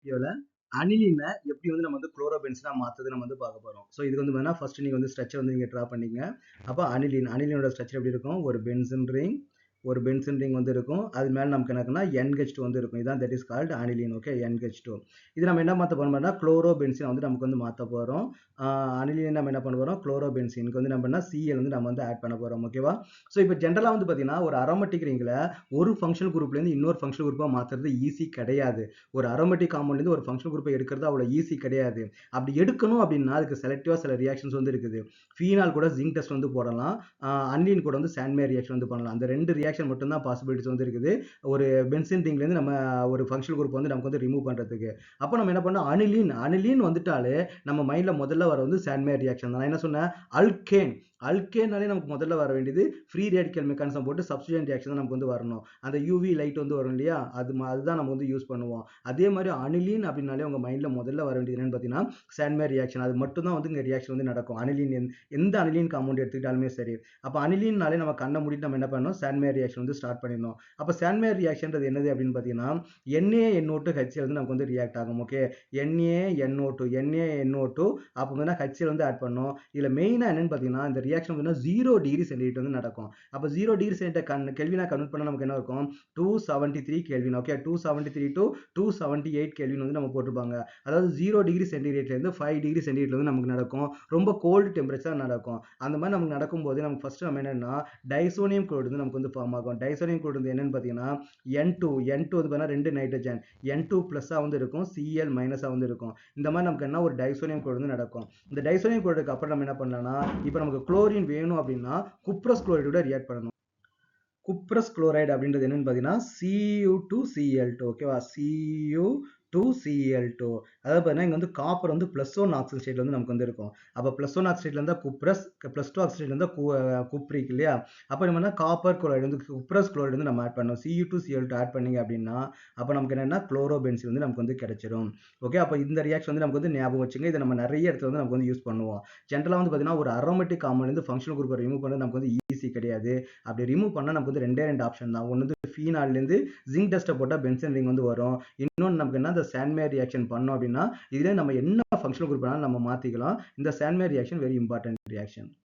வீடியோல அனிலினை எப்படி வந்து நம்ம வந்து குளோரோபென்சீனா மாத்துறது நம்ம வந்து பார்க்க போறோம். ஸோ இது வந்து பார்த்தீங்கன்னா ஃபர்ஸ்ட் நீங்க வந்து ஸ்ட்ரக்சர் வந்து நீங்க ட்ரா பண்ணிங்க. அப்போ அனிலினோட ஸ்ட்ரக்சர் எப்படி இருக்கும்? ஒரு பென்சின் ரிங் வந்து இருக்கும். அது மேல நமக்கு என்ன இருக்குன்னா NH2 வந்து இருக்கும். இதான் that is called aniline. Okay, NH2. இது நம்ம என்ன மாத்த போறோம்னா குளோரோபென்சீன் வந்து நமக்கு வந்து மாத்த போறோம். அனிலின் நம்ம என்ன பண்ண போறோம்? குளோரோபென்சீனுக்கு வந்து நம்ம என்ன Cl வந்து நம்ம வந்து ஆட் பண்ண போறோம். ஓகேவா? ஸோ இப்போ ஜென்ரலா வந்து பாத்தீங்கன்னா ஒரு அரோமேட்டிக் ரிங்ல ஒரு ஃபங்க்ஷனல் குரூப்ல இருந்து இன்னொரு ஃபங்க்ஷனல் குரூப்பா மாத்துறது ஈஸி கிடையாது. ஒரு அரோமேட்டிக் காம்பவுண்ட்ல இருந்து ஒரு ஃபங்க்ஷனல் குரூப்பை எடுக்கிறது அவ்வளவு ஈஸி கிடையாது. அப்படி எடுக்கணும் அப்படின்னா அதுக்கு செலக்டிவா சில ரியாக்ஷன்ஸ் வந்து இருக்குது. ஃபீனால் கூட ஜிங்க் டெஸ்ட் வந்து போடலாம். அன்லின் கூட வந்து சாண்ட்மே ரியாக்ஷன் வந்து பண்ணலாம். அந்த ரெண்டு ரியாக்ஷன் மட்டும் தான் பாசிபிலிட்டிஸ் வந்து இருக்குது ஒரு பென்சின் ரிங்ல இருந்து நம்ம ஒரு ஃபங்க்ஷனல் குரூப் வந்து நமக்கு வந்து ரிமூவ் பண்றதுக்கு. அப்போ நம்ம என்ன பண்ணோம்? அனிலின் வந்துட்டாலே நம்ம மைண்ட்ல முதல்ல வர வந்து சாண்ட்மே ரியாக்ஷன் தான். நான் என்ன சொன்னேன்? அல்கேனாலே நமக்கு முதல்ல வர வேண்டியது ஃப்ரீ ரேடிக்கல் மெக்கானிசம் போட்டு சப்ஸ்டிட்யூஷன் ரியாக்ஷன் தான் நமக்கு வந்து வரணும். அந்த யூவி லைட் வந்து வரும் இல்லையா? அதுதான் நம்ம வந்து யூஸ் பண்ணுவோம். அதே மாதிரி அனிலின் அப்படின்னாலே உங்க மைண்ட்ல முதல்ல வர வேண்டியது என்னன்னு பார்த்தீங்கன்னா சாண்ட்மே ரியாக்ஷன். அது மட்டும் தான் வந்து இங்க ரியாக்ஷன் வந்து நடக்கும். எந்த அனிலின் காம்பவுண்ட் எடுத்துக்கிட்டாலுமே சரி. அப்போ அனிலின்னாலே நம்ம கண்ணை மூடிட்டு நம்ம என்ன பண்ணணும்? சாண்ட்மே ரியாக்ஷன் வந்து ஸ்டார்ட் பண்ணிடணும். அப்போ சாண்ட்மே ரியாக்ஷன்றது என்னது அப்படின்னு பார்த்தீங்கன்னா NaNO2HCl வந்து நமக்கு வந்து ரியாக்ட் ஆகும். ஓகே, NaNO2 அப்போ வந்து HCl வந்து ஆட் பண்ணணும். இதுல மெயினா என்னன்னு பார்த்தீங்கன்னா இந்த ரியாக்ஷன் வந்து 0 டிகிரி சென்டிகிரேட் வந்து நடக்கும். அப்போ 0 டிகிரி சென்டிகிரேட் கெல்வினா கன்வெர்ட் பண்ணா நமக்கு என்ன இருக்கும்? 273 கெல்வின். ஓகே, 273 to 278 கெல்வின் வந்து நம்ம போட்டுருப்பாங்க. அதாவது 0 டிகிரி சென்டிகிரேட்ல இருந்து 5 டிகிரி சென்டிகிரேட்ல வந்து நமக்கு நடக்கும். ரொம்ப கோல்டு டெம்பரேச்சர் நடக்கும். அந்த மாதிரி நமக்கு நடக்கும்போது நமக்கு ஃபர்ஸ்ட் நம்ம என்னன்னா டைசோனியம் குளோரைடு வந்து நமக்கு வந்து ஃபார்ம் ஆகும். டைசோனியம் குளோரைடு வந்து என்னன்னு பார்த்தீங்கன்னா N2 வந்து பார்த்தீங்கன்னா 2 நைட்ரஜன் N2 பிளஸ்ஸா வந்து இருக்கும், Cl மைனஸா வந்து இருக்கும். இந்த மாதிரி நமக்கு என்ன ஒரு டைசோனியம் குளோரைடு வந்து நடக்கும். இந்த டைசோனியம் குளோரைடுக்கு அப்புறம் நம்ம என்ன பண்ணலாம்னா இப்போ நமக்கு குளோரின் வேணும் அப்படின்னா குப்ரஸ் குளோரைடோட ரியாக்ட் பண்ணணும். குப்ரஸ் குளோரைடு அப்படின்றது என்னன்னு பார்த்தீங்கன்னா Cu2Cl2. ஓகேவா? Cu2Cl2. அதாவது பார்த்தீங்கன்னா இங்க வந்து காப்பர் வந்து +1 ஆக்சிஜன் ஸ்டேட்ல வந்து நமக்கு வந்து இருக்கும். அப்போ +1 ஆக்சிஜன்ல இருந்தா குப்ரஸ், +2 ஆக்சிஜன்ல இருந்தா குப்ரிக் இல்லையா? அப்போ நம்ம காப்பர் குளோரைடு வந்து குப்ரஸ் குளோரைடு வந்து நம்ம ஆட் பண்ணணும். Cu2Cl2 ஆட் பண்ணீங்க அப்படின்னா அப்போ நமக்கு என்னன்னா குளோரோபென்சீன் வந்து நமக்கு வந்து கிடைச்சிரும். ஓகே, அப்போ இந்த ரியாக்ஷன் வந்து நமக்கு வந்து ஞாபகம் வச்சுங்க. இதை நம்ம நிறைய இடத்துல வந்து நமக்கு வந்து யூஸ் பண்ணுவோம். ஜென்ரலா வந்து பார்த்தீங்கன்னா ஒரு அரோமேட்டிக் காம்பவுண்ட்ல இருந்து ஃபங்க்ஷனல் குரூப்பை ரிமூவ் பண்ணது நமக்கு வந்து ஈஸி கிடையாது. அப்படி ரிமூவ் பண்ணா நமக்கு வந்து ரெண்டு ஆப்ஷன் தான். ஒன்று வந்து ஃபீனால்ல இருந்து ஜிங்க் டஸ்ட்டை போட்டால் பென்சன் ரிங் வந்து வரும். இன்னொன்று நமக்கு என்ன, இந்த சாண்ட்மே ரியாக்ஷன் பண்ணோம் அப்படின்னா இதுல நம்ம என்ன ஃபங்க்ஷனல் குரூப் வேணாலும் நம்ம மாத்திக்கலாம். இந்த சாண்ட்மே ரியாக்ஷன் வெரி இம்பார்ட்டன்ட் ரியாக்ஷன்.